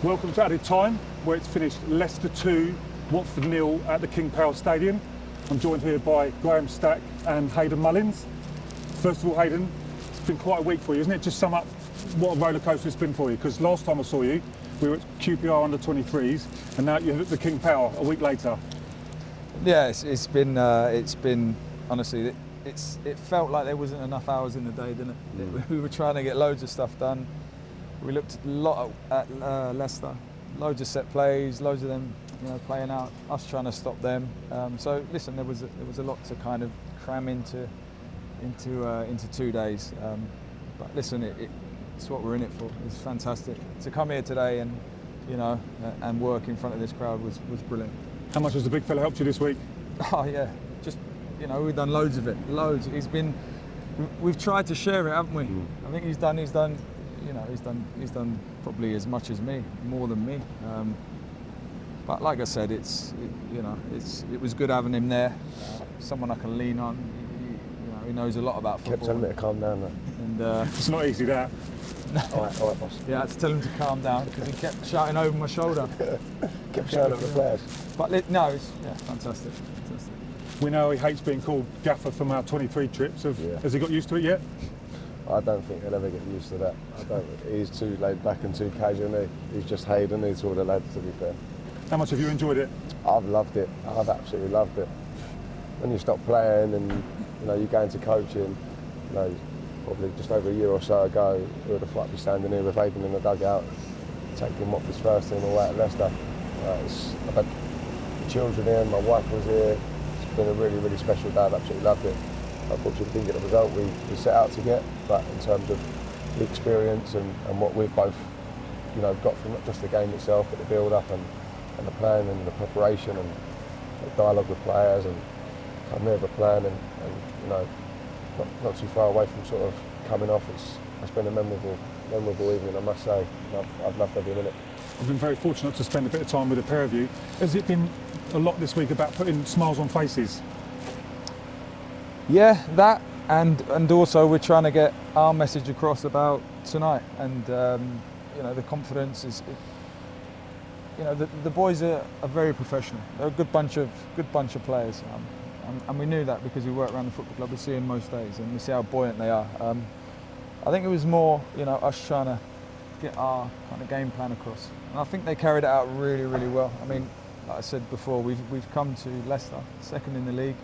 Welcome to added time, where it's finished Leicester 2, Watford 0 at the King Power Stadium. I'm joined here by Graham Stack and Hayden Mullins. First of all, Hayden, it's been quite a week for you, isn't it? Just sum up what a rollercoaster it's been for you, because last time I saw you, we were at QPR under 23s, and now you're at the King Power a week later. Yeah, it's been honestly, it felt like there wasn't enough hours in the day, didn't it? We were trying to get loads of stuff done. We looked a lot at Leicester, loads of set plays, loads of them, playing out, us trying to stop them. So listen, there was a lot to kind of cram into 2 days. But listen, it's what we're in it for. It's fantastic to come here today and and work in front of this crowd was brilliant. How much has the big fella helped you this week? Oh yeah, just we've done loads of it, loads. We've tried to share it, haven't we? I think he's done probably as much as me, more than me. But like I said, it was good having him there. Someone I can lean on. He knows a lot about football. Kept telling me to calm down though. And it's not easy, that. all right, boss. Yeah, I had to tell him to calm down because he kept shouting over my shoulder. Kept shouting at the players. But it's fantastic. We know he hates being called gaffer from our 23 trips. Has he got used to it yet? I don't think he'll ever get used to that. He's too laid back and too casual. He's just Hayden. He's all the lads, to be fair. How much have you enjoyed it? I've loved it. I've absolutely loved it. When you stop playing and you go into coaching, probably just over a year or so ago, we would have be standing here with Hayden in the dugout, taking Watford's first team away at Leicester. I've had children here, my wife was here. It's been a really, really special day. I've absolutely loved it. Unfortunately, we didn't get the result we set out to get, but in terms of the experience and what we've both got from not just the game itself, but the build-up and the plan and the preparation and the dialogue with players and come here with a plan and not too far away from sort of coming off. It's been a memorable evening, I must say. I've loved every minute. I've been very fortunate to spend a bit of time with the pair of you. Has it been a lot this week about putting smiles on faces? Yeah, that and also we're trying to get our message across about tonight, and the confidence is. The boys are very professional. They're a good bunch of players, and we knew that because we work around the football club. We see them most days, and we see how buoyant they are. I think it was more, us trying to get our kind of game plan across, and I think they carried it out really, really well. I mean, like I said before, we've come to Leicester, second in the league,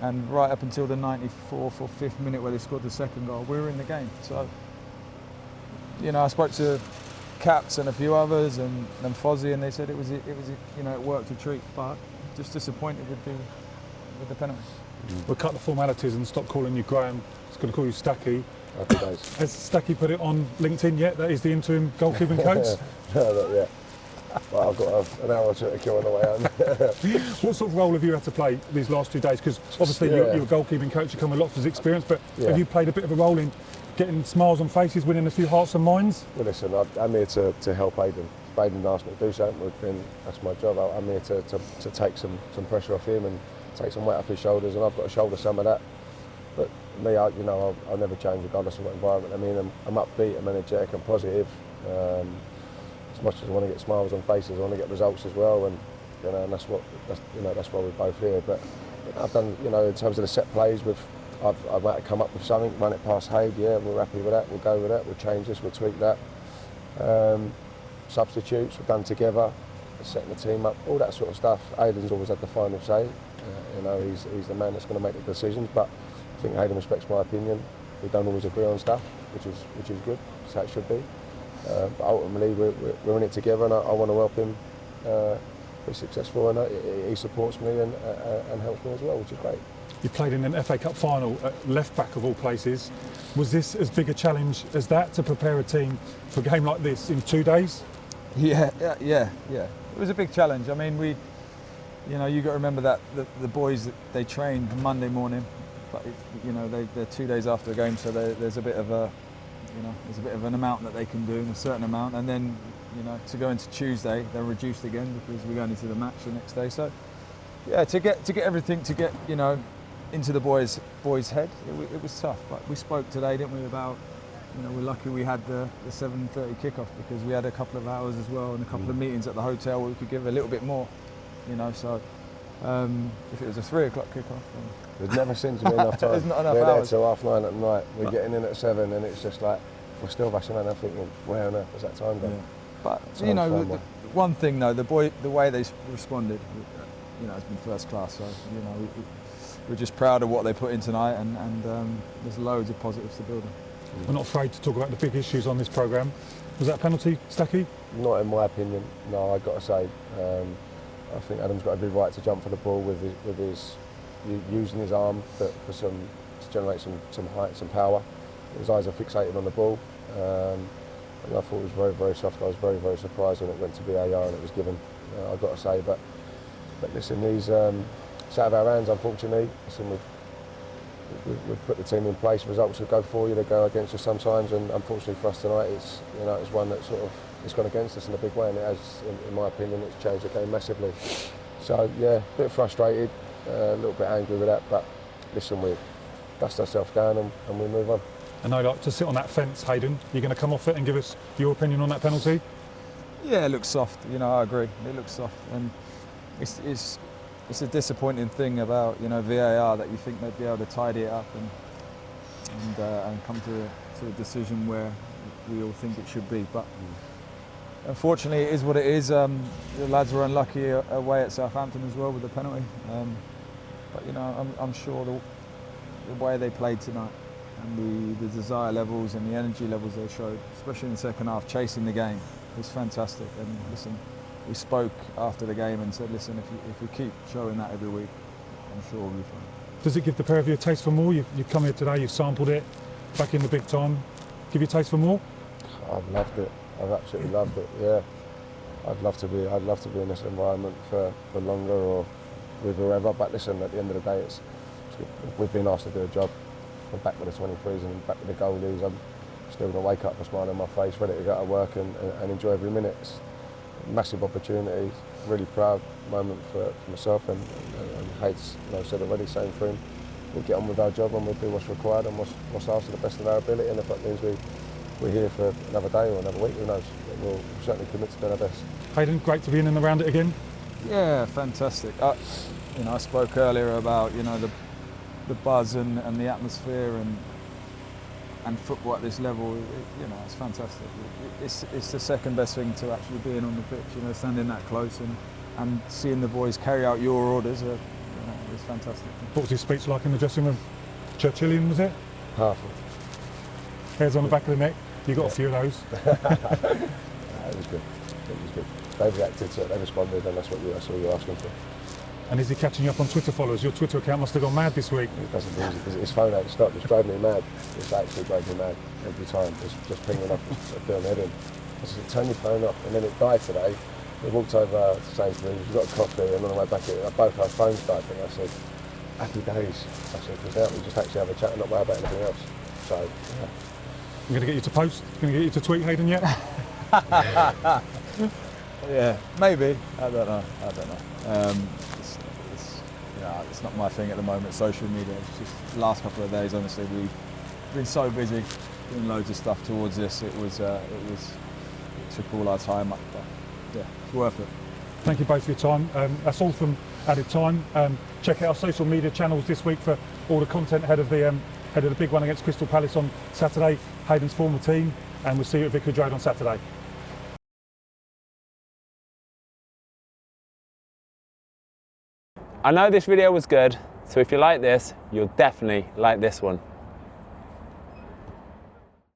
and right up until the 94th or 5th minute where they scored the second goal, we were in the game. So, I spoke to Caps and a few others and Fozzie, and they said it worked a treat, but just disappointed with the penalty. We'll cut the formalities and stop calling you Graham. It's going to call you Stacky. Happy days. Has Stacky put it on LinkedIn yet that he's the interim goalkeeping coach? No, not yet. Well, I've got an hour or two to kill on the way home. What sort of role have you had to play these last 2 days? Because obviously you're a goalkeeping coach, you come with lots of experience, but have you played a bit of a role in getting smiles on faces, winning a few hearts and minds? Well, listen, I'm here to help Hayden. If Hayden asked me to do something, then that's my job. I'm here to take some pressure off him and take some weight off his shoulders, and I've got to shoulder some of that. But me, I'll never change regardless of what environment I'm in. I'm upbeat, I'm energetic, I'm positive. As much as I want to get smiles on faces, I want to get results as well, and that's why we're both here. But I've done, in terms of the set plays, I've had to come up with something, run it past Hayden. Yeah, we're happy with that. We'll go with that. We'll change this. We'll tweak that. Substitutes we've done together, setting the team up, all that sort of stuff. Hayden's always had the final say. He's the man that's going to make the decisions. But I think Hayden respects my opinion. We don't always agree on stuff, which is good. That's how it should be. But ultimately, we're in it together, and I want to help him be successful. And he supports me and helps me as well, which is great. You played in an FA Cup final at left back of all places. Was this as big a challenge as that, to prepare a team for a game like this in 2 days? Yeah. It was a big challenge. I mean, you got to remember that the boys, they trained Monday morning, but they're 2 days after the game, so there's a bit of an amount that they can do, a certain amount, and then to go into Tuesday, they're reduced again because we're going into the match the next day. So yeah, to get everything into the boys' head, it was tough. But we spoke today, didn't we, about we're lucky we had the 7:30 kickoff, because we had a couple of hours as well and a couple of meetings at the hotel where we could give a little bit more. So if it was a 3 o'clock kickoff, then There's never seems to be enough time. There's not enough We're hours. there till 9:30 at night. We're getting in at 7, and it's just like we're still rushing around thinking, where on earth has that time gone? Yeah. But Time flying by. one thing though, the way they responded, has been first class. So we're just proud of what they put in tonight, and there's loads of positives to build on. We're not afraid to talk about the big issues on this programme. Was that a penalty, Stacky? Not in my opinion. No, I've got to say, I think Adam's got every right to jump for the ball with his using his arm to generate some height, some power. His eyes are fixated on the ball. And I thought it was very, very soft. I was very, very surprised when it went to VAR and it was given. I've got to say, but listen, these it's out of our hands, unfortunately. Listen, we've put the team in place. Results will go for you, they go against us sometimes, and unfortunately for us tonight, it's one that sort of it's gone against us in a big way, and it has, in my opinion, it's changed the game massively. So yeah, a bit frustrated, a little bit angry with that, but listen, we dust ourselves down and we move on. And I'd like to sit on that fence, Hayden. You're going to come off it and give us your opinion on that penalty? Yeah, it looks soft. I agree. It looks soft, and it's a disappointing thing about VAR, that you think they'd be able to tidy it up and come to a decision where we all think it should be. But unfortunately, it is what it is. The lads were unlucky away at Southampton as well with the penalty. But I'm sure the way they played tonight, and the desire levels and the energy levels they showed, especially in the second half, chasing the game, was fantastic. And listen, we spoke after the game and said, listen, if we keep showing that every week, I'm sure we'll be fine. Does it give the pair of you a taste for more? You've come here today, you've sampled it, back in the big time. Give you a taste for more? I've loved it. I've absolutely loved it. Yeah, I'd love to be in this environment for longer, or with whoever. But listen, at the end of the day, we've been asked to do a job. I'm back with the 23s and back with the goalies. I'm still going to wake up with a smile on my face, ready to go to work and enjoy every minute. It's a massive opportunity, really proud moment for myself and Hayes, said already, same for him. We'll get on with our job and we'll do what's required and what's asked to the best of our ability, and if that means we're here for another day or another week, who knows? We'll certainly commit to doing our best. Hayden, great to be in and around it again. Yeah, fantastic. I spoke earlier about the buzz and the atmosphere and football at this level. It's fantastic. It's the second best thing to actually being on the pitch. Standing that close and seeing the boys carry out your orders. It's fantastic. What was his speech like in the dressing room? Churchillian, was it? Powerful. Hairs on the back of the neck. You got a few of those. It was good. It was good. They reacted to it. They responded, and that's what you're asking for. And is he catching you up on Twitter followers? Your Twitter account must have gone mad this week. It doesn't. His phone ain't stopped. It's driving me mad. It's actually driving me mad every time. Just pinging up, doing head in. I said, turn your phone off, and then it died today. We walked over to Sainsbury's, we got a coffee, and on the way back, both our phones died. And I said, happy days. I said, because now we just actually have a chat and not worry about anything else. So, yeah. I'm going to get you to post. Going to get you to tweet, Hayden, yet? Yeah, maybe. I don't know. It's not my thing at the moment, social media. It's just the last couple of days, honestly, we've been so busy doing loads of stuff towards this. It took all our time up, but yeah, it's worth it. Thank you both for your time. That's all from Added Time. Check out our social media channels this week for all the content ahead of the big one against Crystal Palace on Saturday, Hayden's former team, and we'll see you at Vicarage Road on Saturday. I know this video was good, so if you like this, you'll definitely like this one.